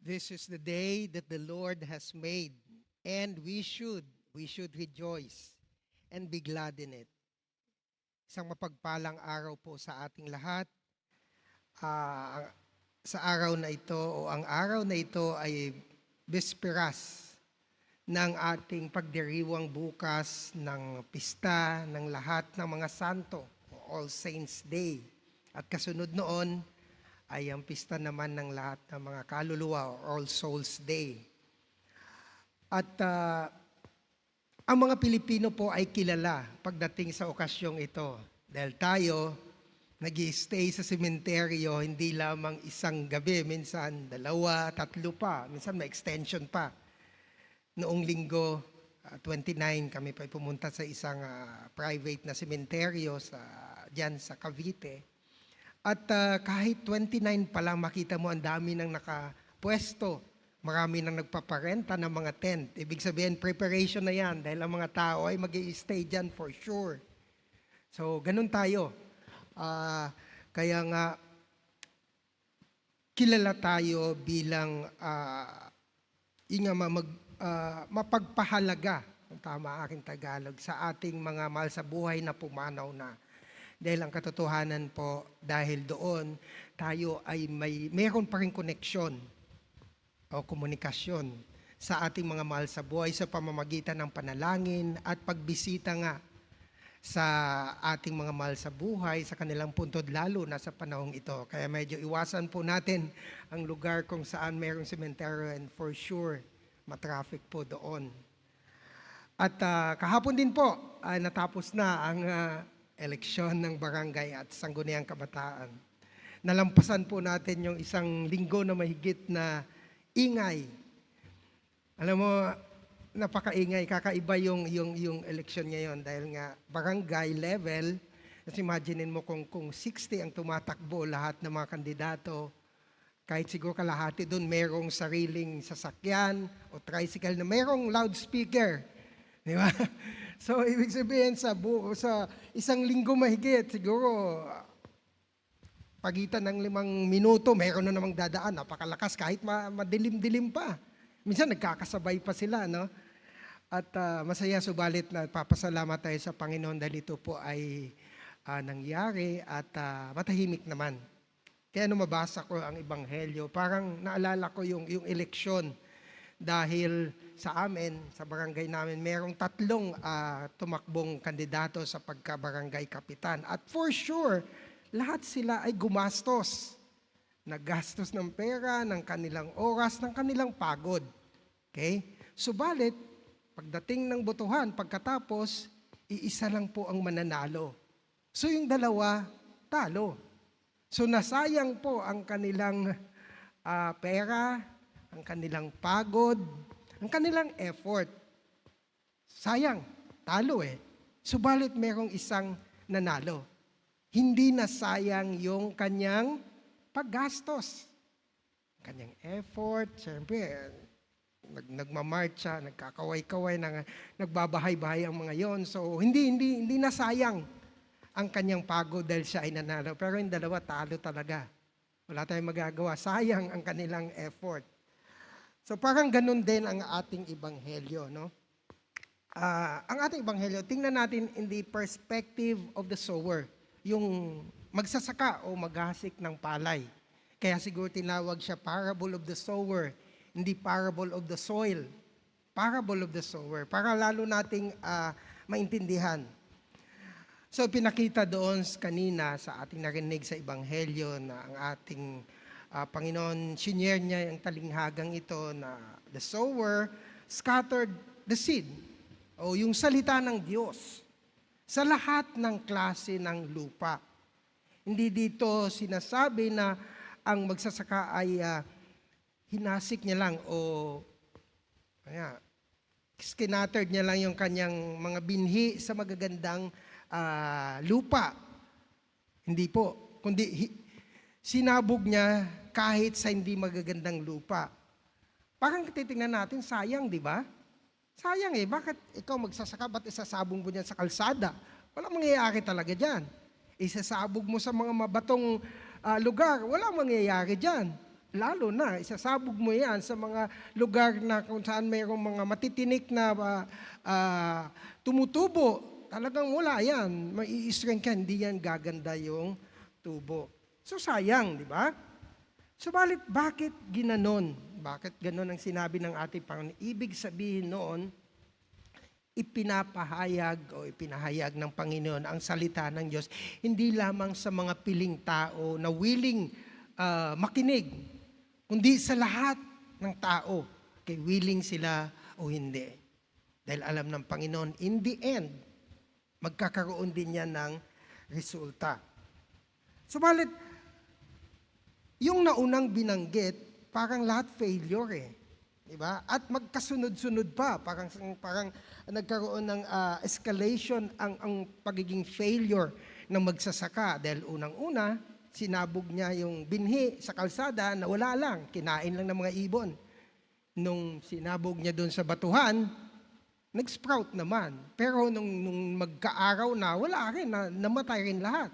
This is the day that the Lord has made, and we should rejoice and be glad in it. Isang mapagpalang araw po sa ating lahat. Ah, sa araw na ito o ang araw na ito ay bisperas ng ating pagdiriwang bukas ng pista ng lahat ng mga santo, o All Saints Day. At kasunod noon ay ang pista naman ng lahat ng mga kaluluwa o All Souls Day. At ang mga Pilipino po ay kilala pagdating sa okasyong ito. Dahil tayo nag-i-stay sa sementeryo hindi lamang isang gabi, minsan dalawa, tatlo pa, minsan may extension pa. Noong linggo, 29, kami pa pumunta sa isang private na sementeryo diyan sa Cavite. At kahit 29 pa lang, makita mo ang dami nang nakapwesto. Marami nang nagpaparenta ng mga tent. Ibig sabihin, preparation na yan dahil ang mga tao ay mag-i-stay dyan for sure. So, ganun tayo. Kaya nga, kilala tayo bilang mapagpahalaga, kung tama aking Tagalog, sa ating mga mahal sa buhay na pumanaw na. Dahil ang katotohanan po, dahil doon, tayo ay mayroon pa rin koneksyon o komunikasyon sa ating mga mahal sa buhay sa pamamagitan ng panalangin at pagbisita nga sa ating mga mahal sa buhay, sa kanilang puntod, lalo na sa panahong ito. Kaya medyo iwasan po natin ang lugar kung saan mayroong sementeryo, and for sure, matraffic po doon. At kahapon din po, natapos na ang eleksyon ng barangay at sangguniang kabataan. Nalampasan po natin yung isang linggo na mahigit na ingay. Alam mo, napakaingay, kakaiba yung eleksyon ngayon dahil nga barangay level. Kasi imaginein mo kung 60 ang tumatakbo, lahat ng mga kandidato, kahit siguro kalahati doon merong sariling sasakyan o tricycle na merong loudspeaker. Di ba? So, ibig sabihin sa isang linggo mahigit, siguro pagitan ng 5 minuto, mayroon na namang dadaan, napakalakas kahit madilim-dilim pa. Minsan nagkakasabay pa sila, no? At masaya, subalit na papasalamat tayo sa Panginoon dahil ito po ay nangyari at matahimik naman. Kaya nung mabasa ko ang Ebanghelyo, parang naalala ko yung eleksyon. Dahil sa amin, sa barangay namin, merong 3 tumakbong kandidato sa pagka-barangay kapitan. At for sure, lahat sila ay gumastos. Naggastos ng pera, ng kanilang oras, ng kanilang pagod. Okay? Subalit, pagdating ng botohan, pagkatapos, iisa lang po ang mananalo. So yung dalawa, talo. So nasayang po ang kanilang pera, ang kanilang pagod, ang kanilang effort. Sayang, talo eh. Subalit merong isang nanalo. Hindi na sayang yung kanyang paggastos. Kanyang effort, siyempre, nagmamarcha, nagkakaway-kaway, nagbabahay-bahay ang mga yon. So, hindi na sayang ang kanyang pagod dahil siya ay nanalo. Pero yung dalawa, talo talaga. Wala tayong magagawa. Sayang ang kanilang effort. So parang ganun din ang ating Ebanghelyo, no? Ang ating Ebanghelyo, tingnan natin in the perspective of the sower, yung magsasaka o maghasik ng palay. Kaya siguro tinawag siya parable of the sower, hindi parable of the soil. Parable of the sower, para lalo nating maintindihan. So pinakita doon kanina sa ating narinig sa Ebanghelyo na ang ating Panginoon, shinare niya ang talinghagang ito na the sower scattered the seed o yung salita ng Diyos sa lahat ng klase ng lupa. Hindi dito sinasabi na ang magsasaka ay hinasik niya lang o scattered niya lang yung kanyang mga binhi sa magagandang lupa. Hindi po, kundi sinabog niya kahit sa hindi magagandang lupa. Parang titingnan natin, sayang, di ba? Sayang eh, bakit ikaw magsasaka, ba't isasabog mo dyan sa kalsada? Walang mangyayari talaga dyan. Isasabog mo sa mga mabatong lugar, walang mangyayari dyan. lalo na, isasabog mo yan sa mga lugar na kung saan mayroong mga matitinik na tumutubo. Talagang wala yan. Mai-strength ka, hindi yan gaganda yung tubo. So sayang, di ba? Subalit, bakit ginanon? Bakit ganon ang sinabi ng ating Panginoon? Ibig sabihin noon, ipinapahayag o ipinahayag ng Panginoon ang salita ng Diyos, hindi lamang sa mga piling tao na willing makinig, kundi sa lahat ng tao, kay willing sila o hindi. Dahil alam ng Panginoon, in the end, magkakaroon din yan ng resulta. Subalit, yung naunang binanggit, parang lahat failure eh. Diba? At magkasunod-sunod pa, parang nagkaroon ng escalation ang pagiging failure ng magsasaka. Dahil unang-una, sinabog niya yung binhi sa kalsada na wala lang, kinain lang ng mga ibon. Nung sinabog niya doon sa batuhan, nag-sprout naman. Pero nung magkaaraw na, wala rin, namatay rin lahat.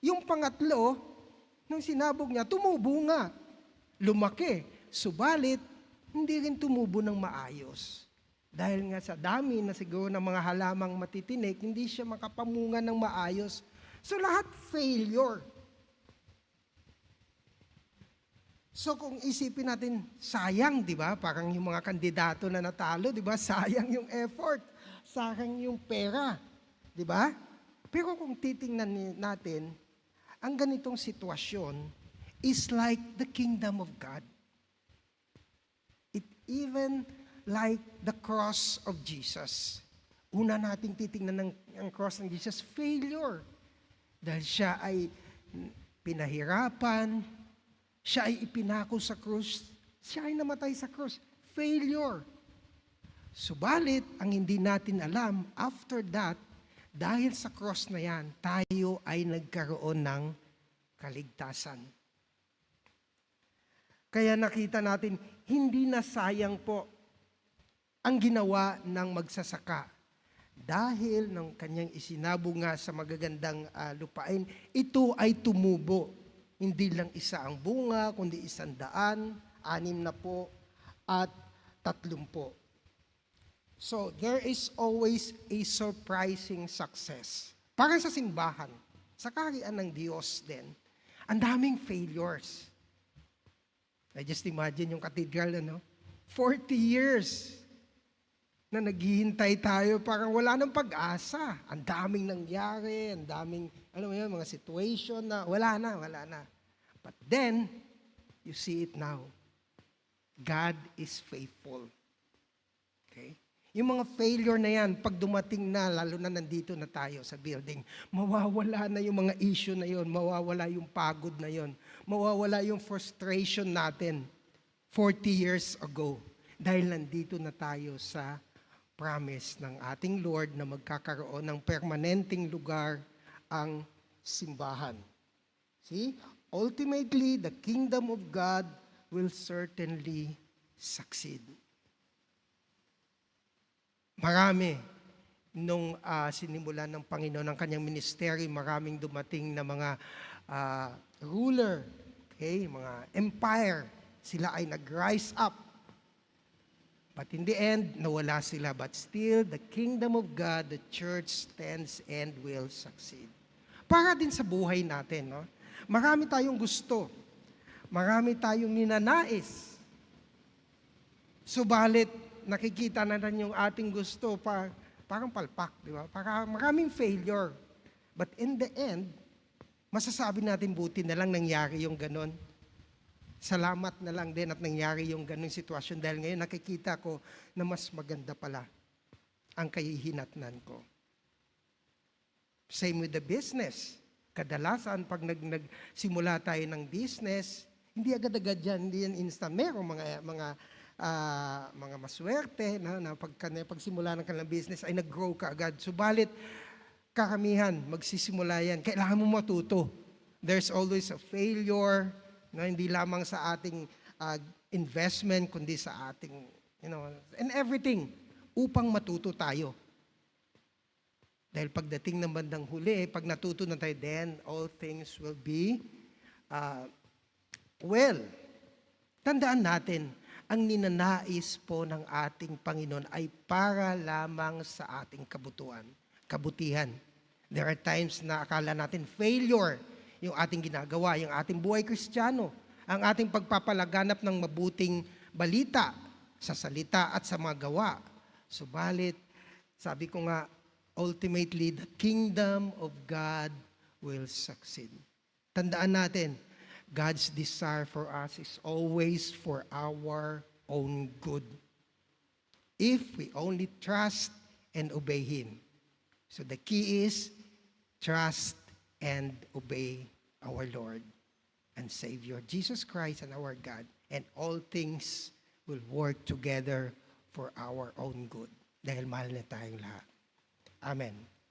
Yung pangatlo, nung sinabog niya, tumubo nga, lumaki. Subalit, hindi rin tumubo ng maayos. Dahil nga sa dami na siguro ng mga halamang matitinik, hindi siya makapamunga ng maayos. So lahat failure. So kung isipin natin, sayang, di ba? Parang yung mga kandidato na natalo, di ba? Sayang yung effort, sayang yung pera, di ba? Pero kung titingnan natin, ang ganitong sitwasyon is like the kingdom of God. Even like the cross of Jesus. Una nating titingnan ang cross ng Jesus, failure. Dahil siya ay pinahirapan, siya ay ipinako sa krus, siya ay namatay sa krus. Failure. Subalit, ang hindi natin alam, after that, dahil sa cross na yan, tayo ay nagkaroon ng kaligtasan. Kaya nakita natin, hindi na sayang po ang ginawa ng magsasaka. Dahil ng kanyang isinabog nga sa magagandang lupain, ito ay tumubo. Hindi lang isa ang bunga, kundi 100, 60 at 30. So, there is always a surprising success. Para sa simbahan, sa kaharian ng Diyos din, ang daming failures. I just imagine yung cathedral, 40 years na naghihintay tayo, parang wala nang pag-asa. Ang daming nangyari, ang daming, mga situation na wala na. But then, you see it now. God is faithful. Okay? Yung mga failure na yan, pag dumating na, lalo na nandito na tayo sa building, mawawala na yung mga issue na yon, mawawala yung pagod na yon, mawawala yung frustration natin 40 years ago. Dahil nandito na tayo sa promise ng ating Lord na magkakaroon ng permanenteng lugar ang simbahan. See? Ultimately, the kingdom of God will certainly succeed. Marami nung sinimulan ng Panginoon ang kanyang ministry, maraming dumating na mga ruler, okay, mga empire, sila ay nag-rise up. But in the end, nawala sila. But still, the kingdom of God, the church stands and will succeed. Para din sa buhay natin, no? Marami tayong gusto. Marami tayong ninanais. Subalit, nakikita na rin yung ating gusto, parang palpak, di ba? Maraming failure. But in the end, masasabi natin buti na lang nangyari yung ganon. Salamat na lang din at nangyari yung ganong sitwasyon dahil ngayon nakikita ko na mas maganda pala ang kahihinatnan ko. Same with the business. Kadalasan, pag nagsimula tayo ng business, hindi agad-agad yan, hindi yan instant. Merong mga maswerte na pagsimula ng kanilang business ay nag-grow ka agad. Subalit, karamihan, magsisimula yan. Kailangan mo matuto. There's always a failure, hindi lamang sa ating investment, kundi sa ating, and everything, upang matuto tayo. Dahil pagdating ng bandang huli, pag natuto na tayo, then all things will be well. Tandaan natin, ang ninanais po ng ating Panginoon ay para lamang sa ating kabutihan. There are times na akala natin failure yung ating ginagawa, yung ating buhay Kristiyano, ang ating pagpapalaganap ng mabuting balita sa salita at sa mga gawa. Subalit, sabi ko nga, ultimately, the kingdom of God will succeed. Tandaan natin, God's desire for us is always for our own good. If we only trust and obey Him. So the key is trust and obey our Lord and Savior, Jesus Christ and our God. And all things will work together for our own good. Dahil mahal na tayong lahat. Amen.